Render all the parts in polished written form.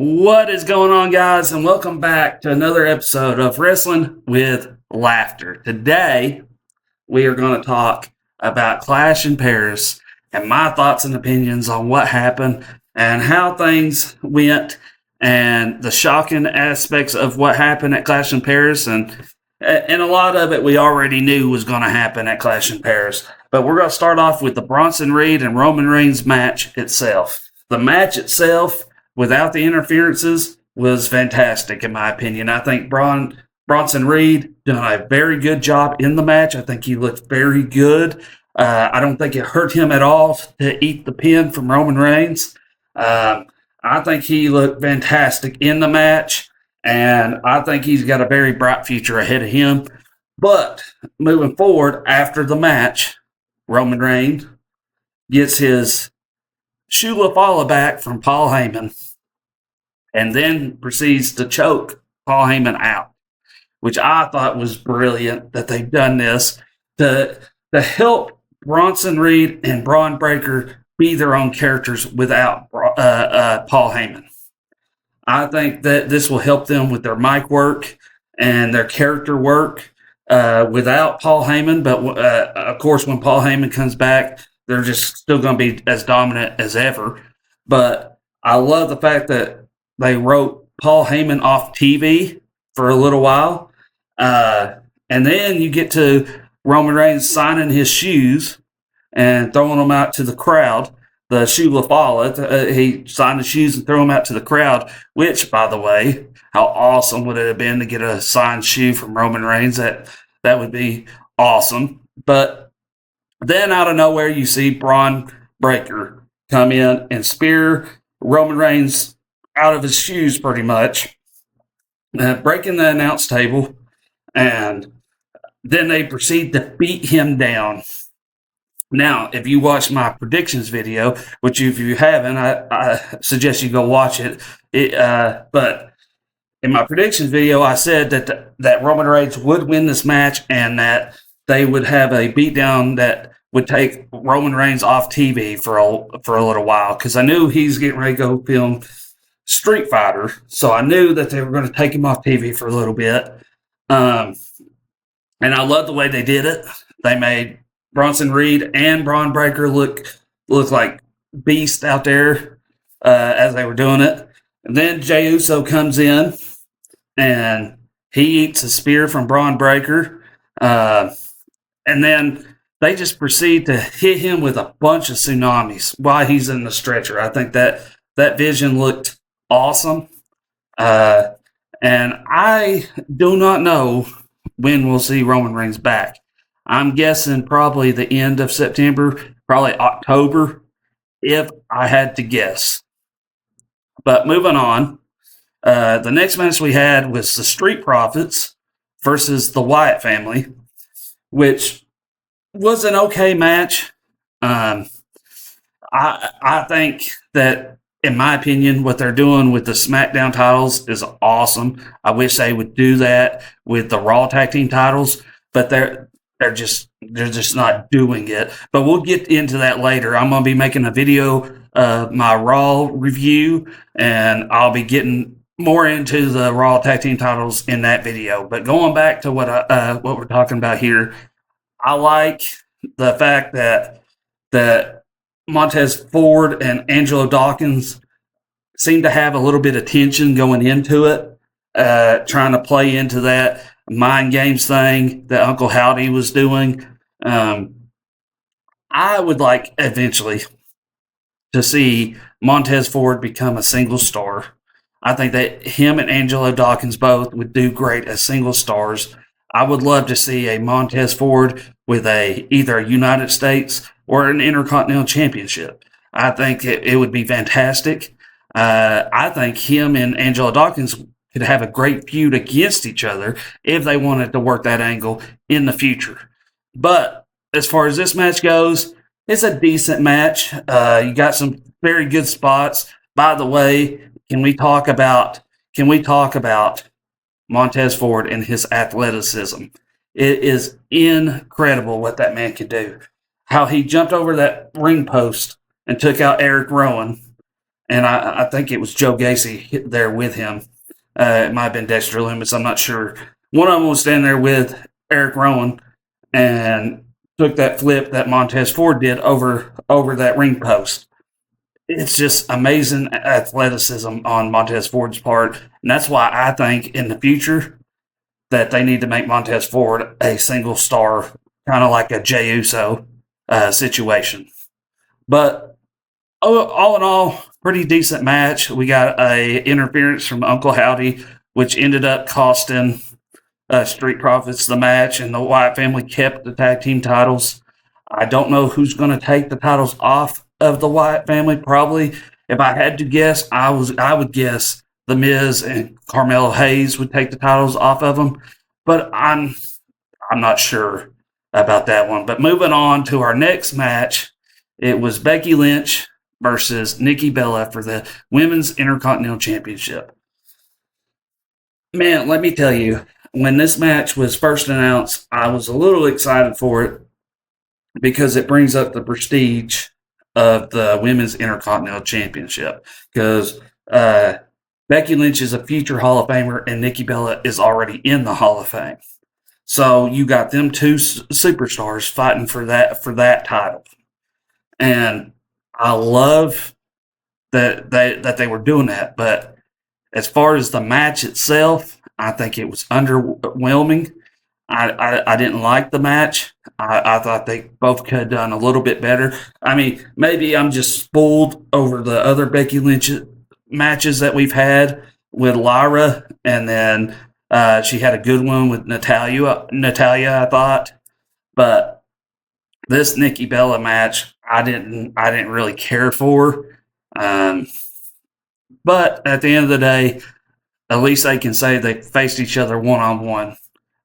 What is going on, guys, and welcome back to another episode of Wrestling with Laughter. Today, we are going to talk about Clash in Paris and my thoughts and opinions on what happened and how things went and the shocking aspects of what happened at Clash in Paris. And a lot of it we already knew was going to happen at Clash in Paris. But we're going to start off with the Bronson Reed and Roman Reigns match itself. The match itself, without the interferences, was fantastic, in my opinion. I think Bronson Reed done a very good job in the match. I think he looked very good. I don't think it hurt him at all to eat the pin from Roman Reigns. I think he looked fantastic in the match, and I think he's got a very bright future ahead of him. But moving forward, after the match, Roman Reigns gets his Shula Fala back from Paul Heyman, and then proceeds to choke Paul Heyman out, which I thought was brilliant that they've done this to help Bronson Reed and Braun Breaker be their own characters without Paul Heyman. I think that this will help them with their mic work and their character work without Paul Heyman. But, of course, when Paul Heyman comes back, they're just still going to be as dominant as ever. But I love the fact that they wrote Paul Heyman off TV for a little while. And then you get to Roman Reigns signing his shoes and throwing them out to the crowd. The shoe LaFala, he signed the shoes and threw them out to the crowd, which, by the way, how awesome would it have been to get a signed shoe from Roman Reigns? That would be awesome. But then out of nowhere, you see Braun Breaker come in and spear Roman Reigns out of his shoes pretty much, breaking the announce table, and then they proceed to beat him down. Now, if you watch my predictions video, which if you haven't, I suggest you go watch it. But in my predictions video, I said that Roman Reigns would win this match and that they would have a beatdown that would take Roman Reigns off TV for a little while, because I knew he's getting ready to go film Street Fighter, so I knew that they were going to take him off TV for a little bit. And I love the way they did it. They made Bronson Reed and Braun Breaker look like beasts out there as they were doing it. And then Jey Uso comes in, and he eats a spear from Braun Breaker. And then they just proceed to hit him with a bunch of tsunamis while he's in the stretcher. I think that vision looked awesome. And I do not know when we'll see Roman Reigns back. I'm guessing probably the end of September, probably October, if I had to guess. But moving on, the next match we had was the Street Profits versus the Wyatt family, which was an okay match. I think that, in my opinion, what they're doing with the SmackDown titles is awesome. I wish they would do that with the Raw Tag Team titles, but they're just not doing it. But we'll get into that later. I'm going to be making a video of my Raw review, and I'll be getting more into the Raw Tag Team titles in that video. But going back to what we're talking about here, I like the fact that Montez Ford and Angelo Dawkins seem to have a little bit of tension going into it, trying to play into that mind games thing that Uncle Howdy was doing. I would like eventually to see Montez Ford become a single star. I think that him and Angelo Dawkins both would do great as single stars. I would love to see a Montez Ford with either a United States or an Intercontinental Championship. I think it would be fantastic. I think him and Angelo Dawkins could have a great feud against each other if they wanted to work that angle in the future. But as far as this match goes, it's a decent match. You got some very good spots. By the way, can we talk about Montez Ford and his athleticism? It is incredible what that man can do. How he jumped over that ring post and took out Eric Rowan and I think it was Joe Gacy there with him. It might have been Dexter Loomis. I'm not sure. One of them was standing there with Eric Rowan and took that flip that Montez Ford did over that ring post. It's just amazing athleticism on Montez Ford's part, and that's why I think in the future that they need to make Montez Ford a single star, kind of like a Jey Uso situation. But all in all, pretty decent match. We got a interference from Uncle Howdy, which ended up costing Street Profits the match, and the Wyatt family kept the tag team titles. I don't know who's going to take the titles off of the Wyatt family. Probably, if I had to guess, I would guess The Miz and Carmelo Hayes would take the titles off of them. But I'm not sure about that one. But moving on to our next match, it was Becky Lynch versus Nikki Bella for the Women's Intercontinental Championship. Man, let me tell you, when this match was first announced, I was a little excited for it because it brings up the prestige of the Women's Intercontinental Championship. Because Becky Lynch is a future Hall of Famer and Nikki Bella is already in the Hall of Fame. So you got them two superstars fighting for that title. And I love that they were doing that. But as far as the match itself, I think it was underwhelming. I didn't like the match. I thought they both could have done a little bit better. I mean, maybe I'm just spoiled over the other Becky Lynch matches that we've had with Lyra, and then she had a good one with Natalia, I thought. But this Nikki Bella match, I didn't really care for. But at the end of the day, at least they can say they faced each other one-on-one.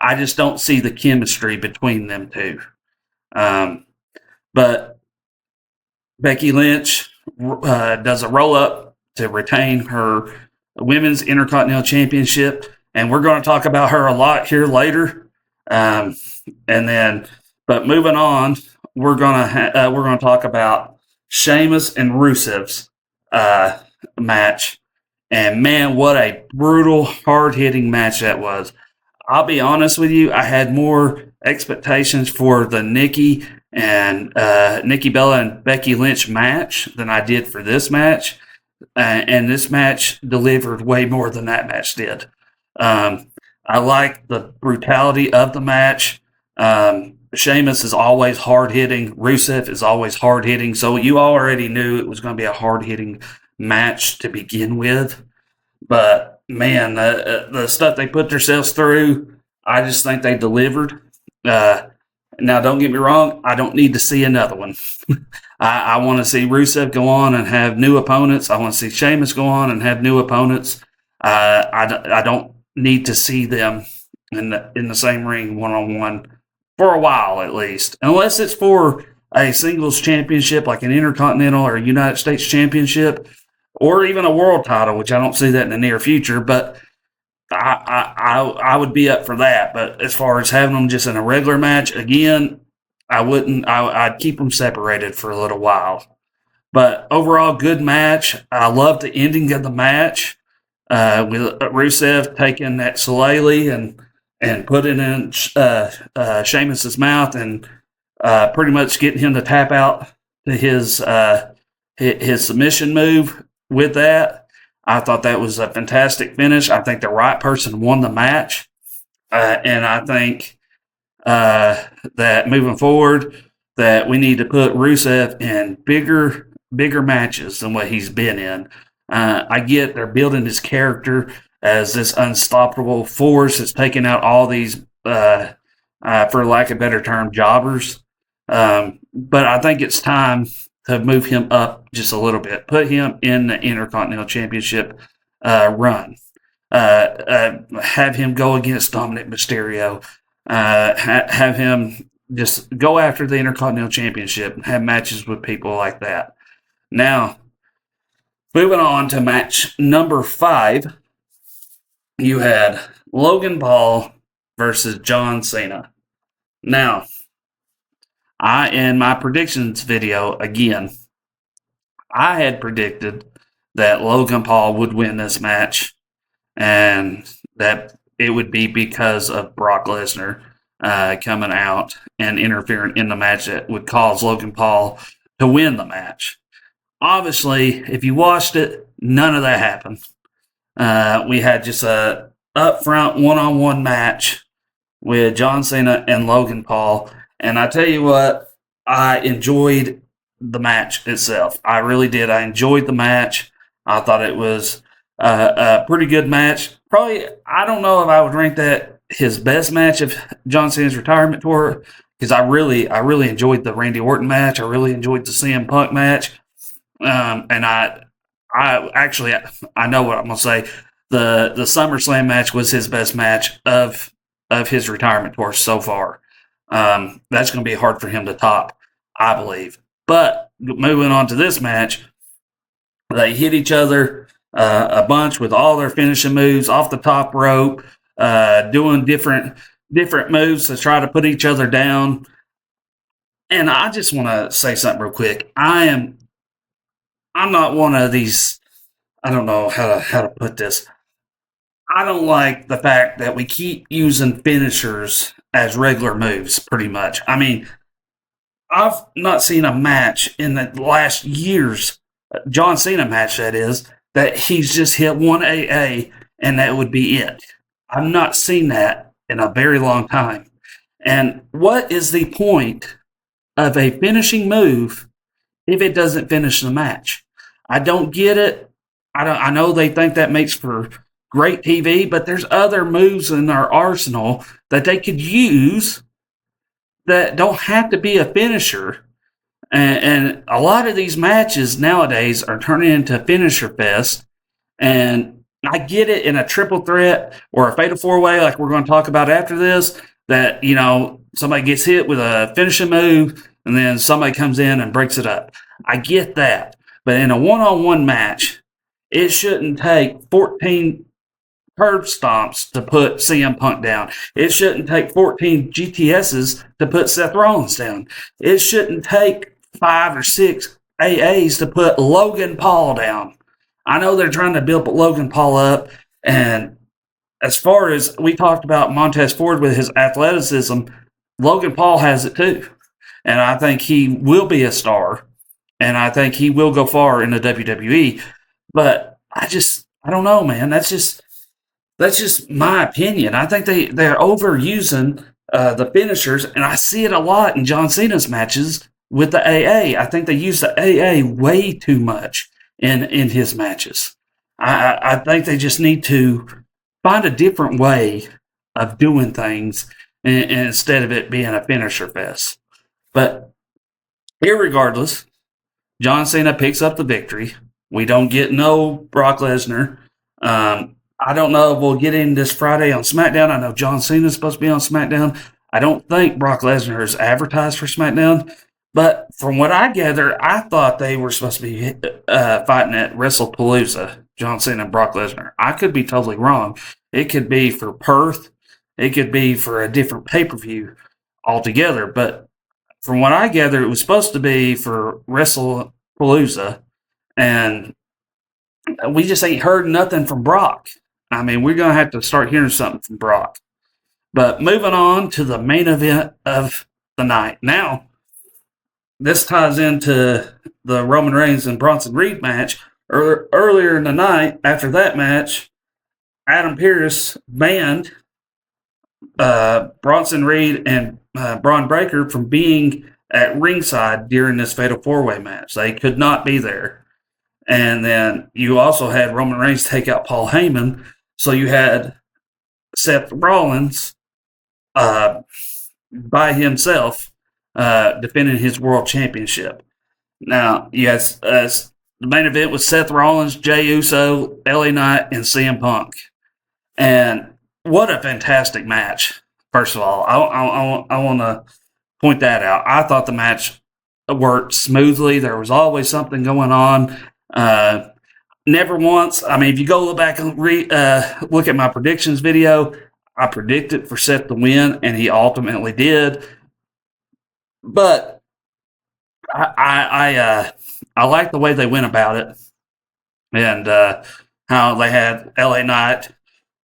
I just don't see the chemistry between them two. But Becky Lynch does a roll-up to retain her Women's Intercontinental Championship, and we're going to talk about her a lot here later. But moving on, we're going to talk about Sheamus and Rusev's match. And man, what a brutal, hard-hitting match that was. I'll be honest with you, I had more expectations for the Nikki Bella and Becky Lynch match than I did for this match. And this match delivered way more than that match did. I like the brutality of the match. Sheamus is always hard-hitting. Rusev is always hard-hitting. So you already knew it was going to be a hard-hitting match to begin with. But, man, the stuff they put themselves through, I just think they delivered. Now, don't get me wrong. I don't need to see another one. I want to see Rusev go on and have new opponents. I want to see Sheamus go on and have new opponents. I don't need to see them in the same ring one-on-one for a while at least. Unless it's for a singles championship like an Intercontinental or a United States Championship, or even a world title, which I don't see that in the near future, but I would be up for that. But as far as having them just in a regular match, again, I wouldn't. I'd keep them separated for a little while. But overall, good match. I love the ending of the match with Rusev taking that shillelagh and putting it in Sheamus's mouth and pretty much getting him to tap out to his submission move. With that, I thought that was a fantastic finish. I think the right person won the match. And I think that moving forward, that we need to put Rusev in bigger matches than what he's been in. I get they're building his character as this unstoppable force that's taking out all these, for lack of a better term, jobbers. But I think it's time to move him up just a little bit, put him in the Intercontinental Championship run, have him go against Dominic Mysterio, have him just go after the Intercontinental Championship and have matches with people like that. Now, moving on to match number 5, you had Logan Paul versus John Cena. Now, in my predictions video, again, I had predicted that Logan Paul would win this match, and that it would be because of Brock Lesnar coming out and interfering in the match that would cause Logan Paul to win the match. Obviously, if you watched it, none of that happened. We had just a upfront one-on-one match with John Cena and Logan Paul. And I tell you what, I enjoyed the match itself. I really did. I enjoyed the match. I thought it was a pretty good match. Probably, I don't know if I would rank that his best match of John Cena's retirement tour, because I really enjoyed the Randy Orton match. I really enjoyed the CM Punk match. And I actually, I know what I'm gonna say. The SummerSlam match was his best match of his retirement tour so far. That's going to be hard for him to top, I believe. But moving on to this match, they hit each other a bunch with all their finishing moves off the top rope, doing different moves to try to put each other down. And I just want to say something real quick. I'm not one of these. I don't know how to put this. I don't like the fact that we keep using finishers as regular moves, pretty much. I mean, I've not seen a match in the last years, John Cena match that is, that he's just hit one AA and that would be it. I've not seen that in a very long time. And what is the point of a finishing move if it doesn't finish the match? I don't get it. I know they think that makes for great TV, but there's other moves in our arsenal that they could use that don't have to be a finisher. And a lot of these matches nowadays are turning into finisher fest. And I get it in a triple threat or a fatal four-way like we're going to talk about after this, that, you know, somebody gets hit with a finishing move and then somebody comes in and breaks it up. I get that. But in a one-on-one match, it shouldn't take 14 curb stomps to put CM Punk down. It shouldn't take 14 GTSs to put Seth Rollins down. It shouldn't take 5 or 6 AAs to put Logan Paul down. I know they're trying to build Logan Paul up, and as far as we talked about Montez Ford with his athleticism, Logan Paul has it too. And I think he will be a star, and I think he will go far in the WWE. But I don't know, man. That's just my opinion. I think they're overusing the finishers, and I see it a lot in John Cena's matches with the AA. I think they use the AA way too much in his matches. I think they just need to find a different way of doing things instead of it being a finisher fest. But irregardless, John Cena picks up the victory. We don't get no Brock Lesnar. I don't know if we'll get him this Friday on SmackDown. I know John Cena's supposed to be on SmackDown. I don't think Brock Lesnar is advertised for SmackDown. But from what I gather, I thought they were supposed to be fighting at WrestlePalooza, John Cena and Brock Lesnar. I could be totally wrong. It could be for Perth. It could be for a different pay-per-view altogether. But from what I gather, it was supposed to be for WrestlePalooza. And we just ain't heard nothing from Brock. I mean, we're going to have to start hearing something from Brock. But moving on to the main event of the night. Now, this ties into the Roman Reigns and Bronson Reed match. Earlier in the night, after that match, Adam Pearce banned Bronson Reed and Braun Breaker from being at ringside during this Fatal 4-Way match. They could not be there. And then you also had Roman Reigns take out Paul Heyman. So you had Seth Rollins by himself defending his world championship. Now, yes, the main event was Seth Rollins, Jey Uso, LA Knight, and CM Punk. And what a fantastic match, first of all. I want to point that out. I thought the match worked smoothly. There was always something going on. Never once. I mean, if you go back and look at my predictions video, I predicted for Seth to win, and he ultimately did. But I like the way they went about it. and how they had LA Knight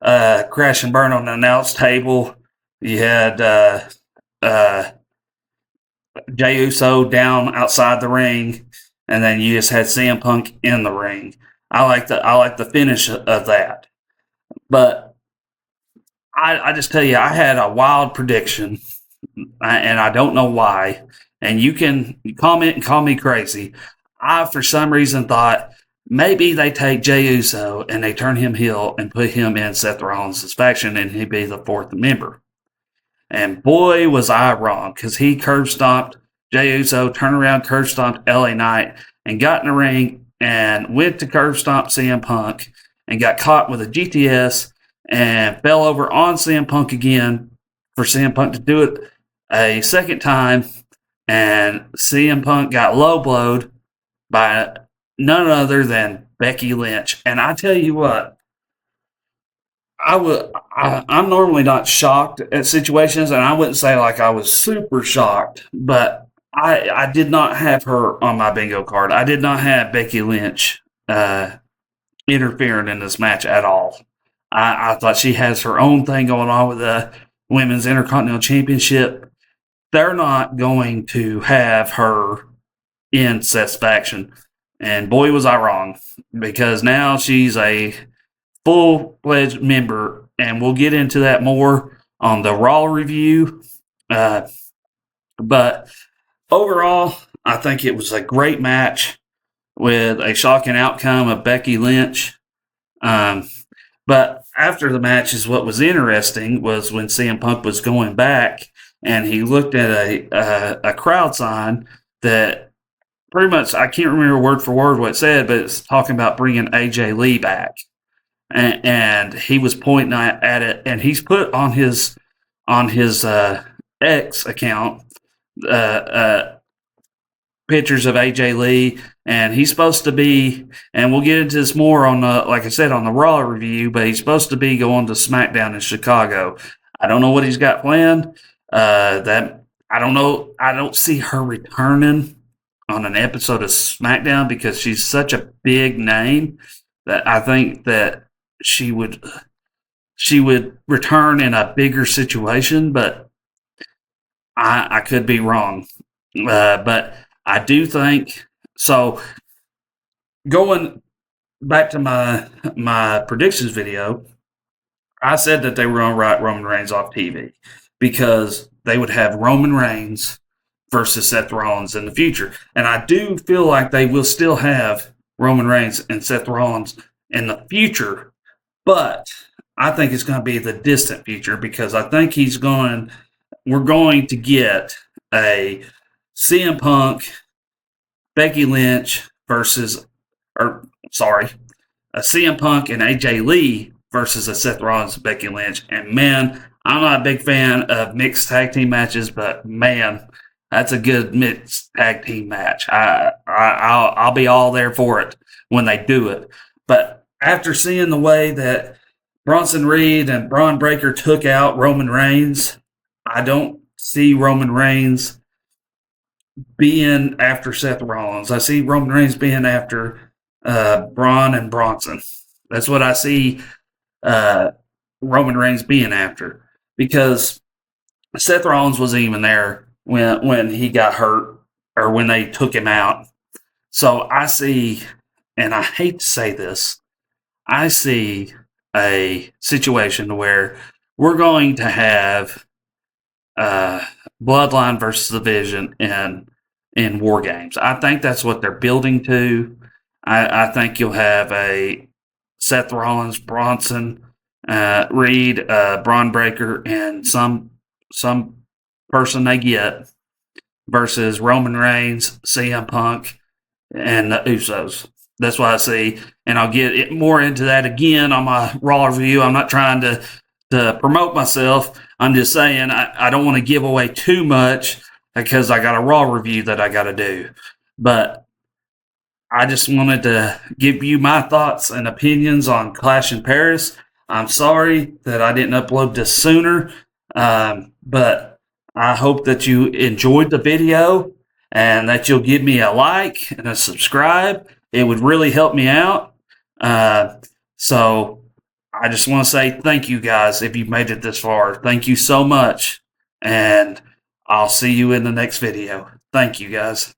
crash and burn on the announce table. You had Jey Uso down outside the ring, and then you just had CM Punk in the ring. I like the finish of that, but I just tell you, I had a wild prediction, and I don't know why. And you can comment and call me crazy. I, for some reason, thought maybe they take Jey Uso and they turn him heel and put him in Seth Rollins' faction, and he'd be the fourth member. And boy, was I wrong, because he curb stomped Jey Uso, turned around, curb stomped LA Knight, and got in the ring and went to curb stomp CM Punk and got caught with a GTS and fell over on CM Punk again for CM Punk to do it a second time. And CM Punk got low blowed by none other than Becky Lynch. And I tell you what, I'm normally not shocked at situations, and I wouldn't say like I was super shocked, but I did not have her on my bingo card. I did not have Becky Lynch interfering in this match at all. I thought she has her own thing going on with the Women's Intercontinental Championship. They're not going to have her in Seth's faction. And boy, was I wrong, because now she's a full-fledged member, and we'll get into that more on the Raw review. But overall, I think it was a great match with a shocking outcome of Becky Lynch. But after the match is what was interesting was when CM Punk was going back and he looked at a crowd sign that pretty much, I can't remember word for word what it said, but it's talking about bringing AJ Lee back. And he was pointing at it, and he's put on his X account pictures of AJ Lee, and he's supposed to be, and we'll get into this more on the, like I said, on the Raw review, but he's supposed to be going to SmackDown in Chicago. I don't know what he's got planned. That I don't know. I don't see her returning on an episode of SmackDown because she's such a big name that I think that she would return in a bigger situation, but I could be wrong. But I do think so. Going back to my predictions video, I said that they were going to write Roman Reigns off TV because they would have Roman Reigns versus Seth Rollins in the future. And I do feel like they will still have Roman Reigns and Seth Rollins in the future, but I think it's going to be the distant future because I think we're going to get a CM Punk, Becky Lynch a CM Punk and AJ Lee versus a Seth Rollins and Becky Lynch. And man, I'm not a big fan of mixed tag team matches, but man, that's a good mixed tag team match. I'll be all there for it when they do it. But after seeing the way that Bronson Reed and Braun Breaker took out Roman Reigns, I don't see Roman Reigns being after Seth Rollins. I see Roman Reigns being after Braun and Bronson. That's what I see Roman Reigns being after, because Seth Rollins wasn't even there when he got hurt or when they took him out. So I see, and I hate to say this, I see a situation where we're going to have Bloodline versus the Vision in War Games. I think that's what they're building to. I think you'll have a Seth Rollins, Bronson, Reed, Braun Breaker, and some person they get versus Roman Reigns, CM Punk, and the Usos. That's what I see, and I'll get more into that again on my Raw review. I'm not trying to promote myself. I'm just saying I don't want to give away too much because I got a Raw review that I got to do. But I just wanted to give you my thoughts and opinions on Clash in Paris. I'm sorry that I didn't upload this sooner, but I hope that you enjoyed the video and that you'll give me a like and a subscribe. It would really help me out. So I just want to say thank you guys if you've made it this far. Thank you so much. And I'll see you in the next video. Thank you guys.